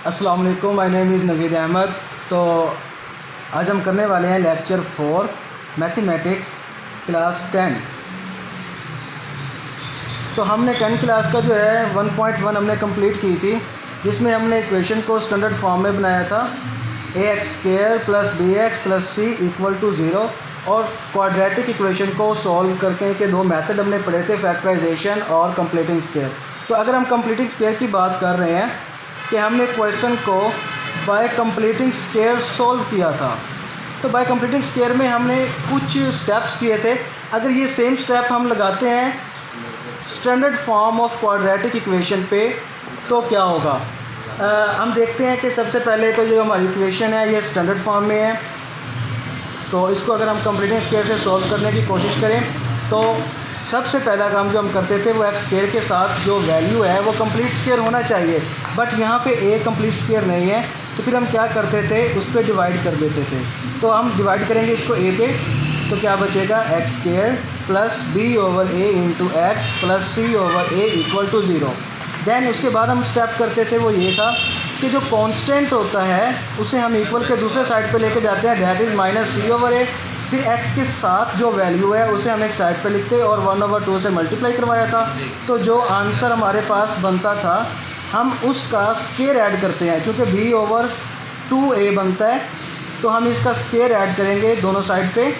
अस्सलाम वालेकुम, my name is Naveed Ahmad. तो आज हम करने वाले हैं लेक्चर 4 मैथमेटिक्स क्लास 10। तो हमने 10 क्लास का जो है 1.1 हमने कंप्लीट की थी, जिसमें हमने इक्वेशन को स्टैंडर्ड फॉर्म में बनाया था ax² + bx + c = 0 और क्वाड्रेटिक इक्वेशन को सॉल्व करने के दो मेथड हमने पढ़े थे, फैक्टराइजेशन और कंप्लीटिंग स्क्वायर। तो अगर हम कंप्लीटिंग स्क्वायर की बात कर रहे हैं कि हमने क्वेश्चन को बाय कंप्लीटिंग स्क्वायर सॉल्व किया था, तो बाय कंप्लीटिंग स्क्वायर में हमने कुछ स्टेप्स किए थे। अगर ये सेम स्टेप हम लगाते हैं standard form of quadratic equation पे तो क्या होगा। हम देखते हैं कि सबसे पहले तो जो हमारी इक्वेशन है ये स्टैंडर्ड फॉर्म में है, तो इसको अगर हम कंप्लीटिंग स्क्वायर से सॉल्व करने की कोशिश करें तो सबसे पहला काम जो हम करते थे वो x² के साथ जो वैल्यू है वो कंप्लीट स्क्वायर होना चाहिए, बट यहाँ पे a कंप्लीट स्क्वायर नहीं है, तो फिर हम क्या करते थे, उस पर डिवाइड कर देते थे। तो हम डिवाइड करेंगे इसको a पे, तो क्या बचेगा x² + b/a × x + c/a = 0। Then उसके बाद हम स्टेप करते थे वो ये था कि जो कांस्टेंट होता है उसे हम इक्वल के दूसरे साइड पे लेके जाते हैं, दैट इज़ -c/a। फिर x के साथ जो वैल्यू है उसे हम एक साइड पे लिखते और 1/2 से मल्टीप्लाई करवाया था। तो जो आंसर हमारे पास बनता था हम उसका स्क्वायर ऐड करते हैं, क्योंकि b/2a बनता है, तो हम इसका स्क्वायर ऐड करेंगे दोनों साइड पे,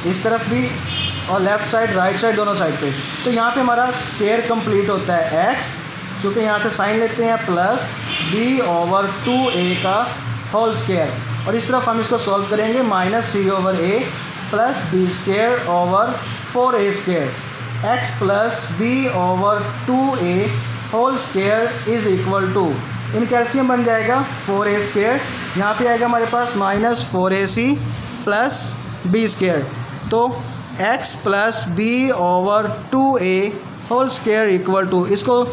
इस तरफ भी और लेफ़्ट साइड राइट साइड दोनों साइड पे। तो यहाँ पे हमारा स्क्वायर कंप्लीट होता है x, क्योंकि यहाँ से साइन लेते हैं, प्लस b/2a का होल स्क्वायर, और इस तरफ हम इसको सॉल्व करेंगे -c/a + b² / 4a² x + b/2a whole square = इन कैल्शियम बन जाएगा 4a²। यहाँ पे आएगा हमारे पास -4ac + b², तो x + b/2a होल स्क्वायर = इसको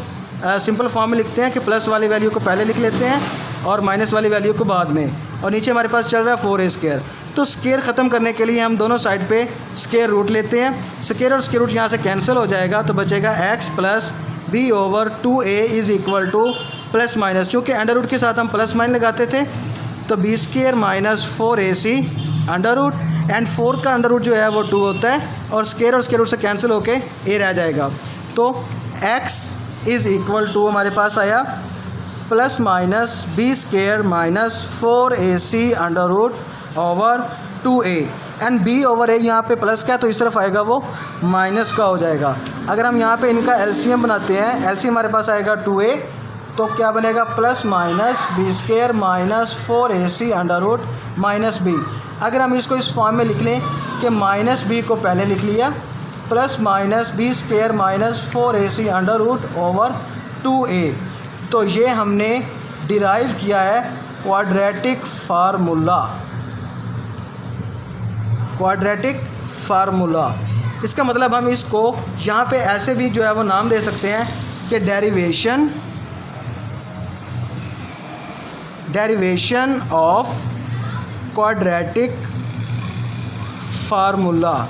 सिंपल फॉर्म में लिखते हैं कि प्लस वाली वैल्यू को पहले लिख लेते हैं और माइनस वाली वैल्यू को बाद में, और नीचे हमारे पास चल रहा है 4a²। तो स्क्वायर ख़त्म करने के लिए हम दोनों साइड पे स्क्वायर रूट लेते हैं, स्क्वायर और स्क्वायर रूट यहाँ से कैंसिल हो जाएगा, तो बचेगा x + b/2a = +- चूँकि अंडर रूट के साथ हम +- लगाते थे, तो b² - 4ac under root, and 4 का अंडर रूट जो है वो 2 होता है, और स्क्वायर और स्क्वायर रूट से कैंसिल होके a रह जाएगा। तो x = हमारे पास आया +- b² - 4ac under root over 2a, and b/a यहाँ पे प्लस का है तो इस तरफ आएगा वो माइनस का हो जाएगा। अगर हम यहाँ पे इनका एलसीएम बनाते हैं, एलसीएम हमारे पास आएगा 2a, तो क्या बनेगा +- b² - 4ac under root -b। अगर हम इसको इस फॉर्म में लिख लें कि -b को पहले लिख लिया, +- b² - 4ac under root over 2a, तो ये हमने डिराइव किया है क्वाड्रेटिक फार्मूला। इसका मतलब हम इसको यहाँ पे ऐसे भी जो है वो नाम दे सकते हैं कि डेरिवेशन ऑफ क्वाड्रेटिक फार्मूला,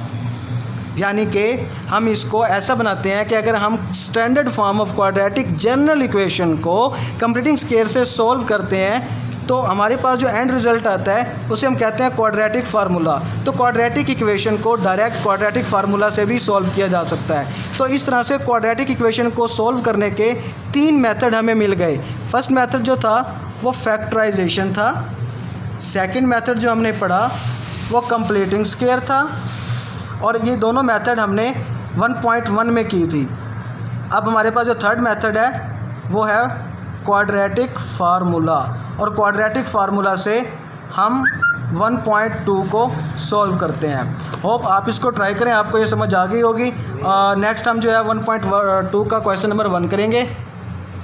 यानी कि हम इसको ऐसा बनाते हैं कि अगर हम standard form of quadratic general equation को कंप्लीटिंग स्क्वायर से सॉल्व करते हैं तो हमारे पास जो एंड रिज़ल्ट आता है उसे हम कहते हैं क्वाड्रेटिक फार्मूला। तो क्वाड्रेटिक इक्वेशन को डायरेक्ट क्वाड्रेटिक फार्मूला से भी सॉल्व किया जा सकता है। तो इस तरह से क्वाड्रेटिक इक्वेशन को सॉल्व करने के 3 मेथड हमें मिल गए। फर्स्ट मेथड जो था वो फैक्टराइजेशन था, सेकेंड मेथड जो हमने पढ़ा वो कंप्लीटिंग स्क्वायर था, और ये दोनों मेथड हमने 1.1 में की थी। अब हमारे पास जो थर्ड मेथड है वो है क्वाड्रेटिक फार्मूला, और क्वाड्रेटिक फार्मूला से हम 1.2 को सॉल्व करते हैं। होप आप इसको ट्राई करें, आपको ये समझ आ गई होगी। नेक्स्ट हम जो है 1.2 का क्वेश्चन नंबर 1 करेंगे।